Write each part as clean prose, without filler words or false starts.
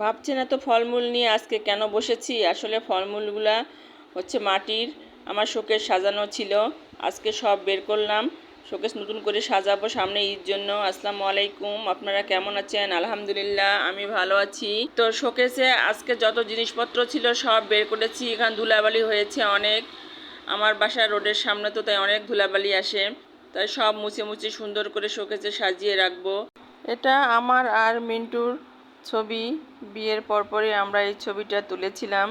ভাবছেন এত ফলমূল নিয়ে আজকে কেন বসেছি? আসলে ফলমূলগুলা হচ্ছে মাটির। আমার শোকেস সাজানো ছিল, আজকে সব বের করলাম। শোকেস নতুন করে সাজাবো সামনে ঈদ জন্য। আসসালামু আলাইকুম, আপনারা কেমন আছেন? আলহামদুলিল্লাহ আমি ভালো আছি। তো শোকেসে আজকে যত জিনিসপত্র ছিল সব বের করেছি। এখানে ধুলাবালি হয়েছে অনেক, আমার বাসা রোডের সামনে, তো তাই অনেক ধুলাবালি আসে। তাই সব মুছে মুছে সুন্দর করে শোকেসে সাজিয়ে রাখবো। এটা আমার আর মিন্টুর ছবি। বিয়ের পরপরই আমরা এই ছবিটা তুলেছিলাম।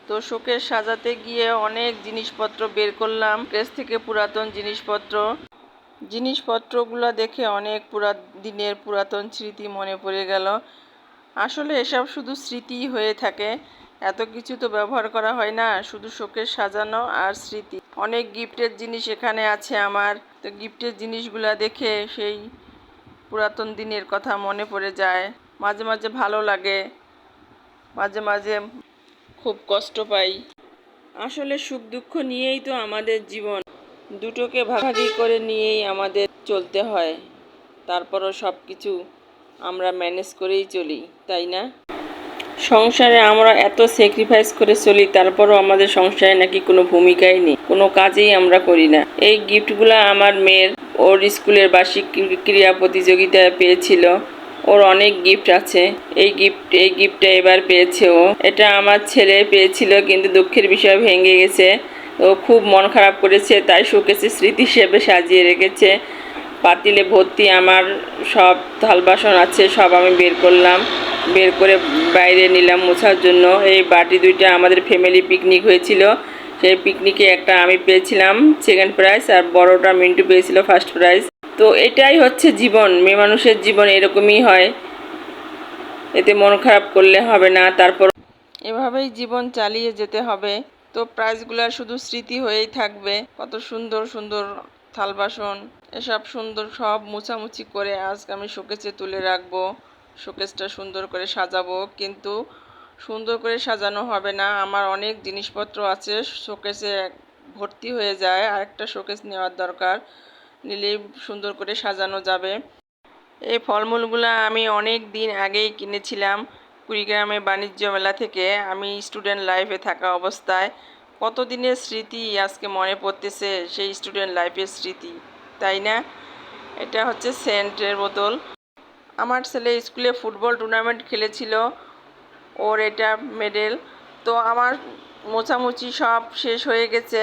তো শোকেস সাজাতে গিয়ে অনেক জিনিসপত্র বের করলাম, কেস থেকে পুরাতন জিনিসপত্রগুলো দেখে অনেক দিনের পুরাতন স্মৃতি মনে পড়ে গেল। আসলে এসব শুধু স্মৃতিই হয়ে থাকে, এত কিছু তো ব্যবহার করা হয় না, শুধু শোকেস সাজানো আর স্মৃতি। অনেক গিফটের জিনিস এখানে আছে আমার। তো গিফটের জিনিসগুলো দেখে সেই পুরাতন দিনের কথা মনে পড়ে যায়। মাঝে মাঝে ভালো লাগে, মাঝে মাঝে খুব কষ্ট পাই। আসলে সুখ দুঃখ নিয়েই তো আমাদের জীবন, দুটোকে ভাগাভাগি করে নিয়েই আমাদের চলতে হয়। তারপরও সব কিছু আমরা ম্যানেজ করেই চলি, তাই না? সংসারে আমরা এত স্যাক্রিফাইস করে চলি, তারপরও আমাদের সংসারে নাকি কোনো ভূমিকাই নেই, কোনো কাজেই আমরা করি না। এই গিফটগুলো আমার মেয়ের ওর স্কুলের বার্ষিক ক্রীড়া প্রতিযোগিতায় পেয়েছিল। ওর অনেক গিফট আছে। এই গিফটটা এবার পেয়েছে ও। এটা আমার ছেলে পেয়েছিল, কিন্তু দুঃখের বিষয় ভেঙে গেছে। ও খুব মন খারাপ করেছে, তাই শোকেসে স্মৃতি হিসেবে সাজিয়ে রেখেছে। পাতিলে ভর্তি আমার সব থাল বাসন আছে, সব আমি বের করলাম, বের করে বাইরে নিলাম মোছার জন্য। এই বাটি দুইটা আমাদের ফ্যামিলি পিকনিক হয়েছিল, সেই পিকনিকে একটা আমি পেয়েছিলাম সেকেন্ড প্রাইজ, আর বড়টা মিন্টু পেয়েছিল ফার্স্ট প্রাইজ। তো এটাই হচ্ছে জীবন, মেয়ে মানুষের জীবন এরকমই হয়, এতে মন খারাপ করলে হবে না। তারপর এভাবেই জীবন চালিয়ে যেতে হবে। তো প্রাইজগুলো শুধু স্মৃতি হয়েই থাকবে। কত সুন্দর সুন্দর থাল বাসন, এসব সুন্দর সব মুছামুছি করে আজকে আমি শোকেসে তুলে রাখবো। শোকেসটা সুন্দর করে সাজাবো, কিন্তু সুন্দর করে সাজানো হবে না, আমার অনেক জিনিসপত্র আছে, শোকেসে ভর্তি হয়ে যায়। আরেকটা শোকেস নেওয়ার দরকার, নিলেই সুন্দর করে সাজানো যাবে। এই ফলমূলগুলো আমি অনেক দিন আগেই কিনেছিলাম কুড়িগ্রামে বাণিজ্য মেলা থেকে, আমি স্টুডেন্ট লাইফে থাকা অবস্থায়। কতদিনের স্মৃতি আজকে মনে পড়তেছে, সেই স্টুডেন্ট লাইফের স্মৃতি, তাই না? এটা হচ্ছে সেন্টের বোতল। আমার ছেলে স্কুলে ফুটবল টুর্নামেন্ট খেলেছিল, ওর এটা মেডেল। তো আমার মোছামুছি সব শেষ হয়ে গেছে,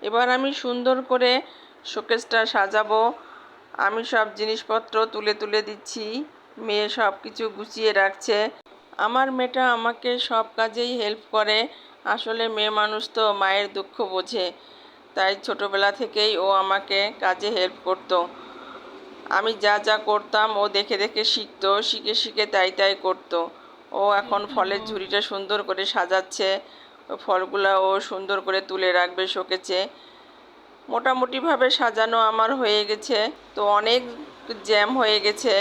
এবার আমি সুন্দর করে শোকেসটা সাজাবো। আমি সব জিনিসপত্র তুলে তুলে দিচ্ছি, মেয়ে সব কিছু গুছিয়ে রাখছে। আমার মেয়েটা আমাকে সব কাজেই হেল্প করে। আসলে মেয়ে মানুষ তো মায়ের দুঃখ বোঝে, তাই ছোটোবেলা থেকেই ও আমাকে কাজে হেল্প করতো। আমি যা যা করতাম ও দেখে দেখে শিখতো, শিখে শিখে তাই তাই করতো। ও এখন ফলের ঝুড়িটা সুন্দর করে সাজাচ্ছে, ফলগুলা ও সুন্দর করে তুলে রাখবে শোকেসে। মোটামুটিভাবে সাজানো আমার হয়ে গেছে। তো অনেক জ্যাম হয়ে গেছে,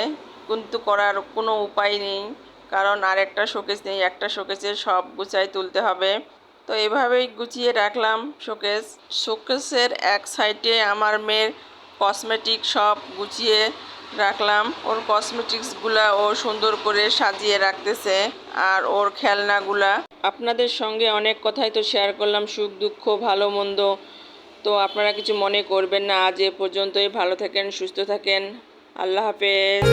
কিন্তু করার কোনো উপায় নেই, কারণ আর একটা শোকেস নেই, একটা শোকেসে সব গুছাই তুলতে হবে। তো এভাবেই গুছিয়ে রাখলাম শোকেসের এক সাইডে আমার মেয়ের কসমেটিক সব গুছিয়ে রাখলাম। ওর কসমেটিক্সগুলা ও সুন্দর করে সাজিয়ে রাখতেছে, আর ওর খেলনাগুলা। আপনাদের সঙ্গে অনেক কথাই তো শেয়ার করলাম, সুখ দুঃখ ভালো মন্দ। তো আপনারা কিছু মনে করবেন না। আজ এ পর্যন্তই, ভালো থাকেন, সুস্থ থাকেন, আল্লাহ হাফেজ।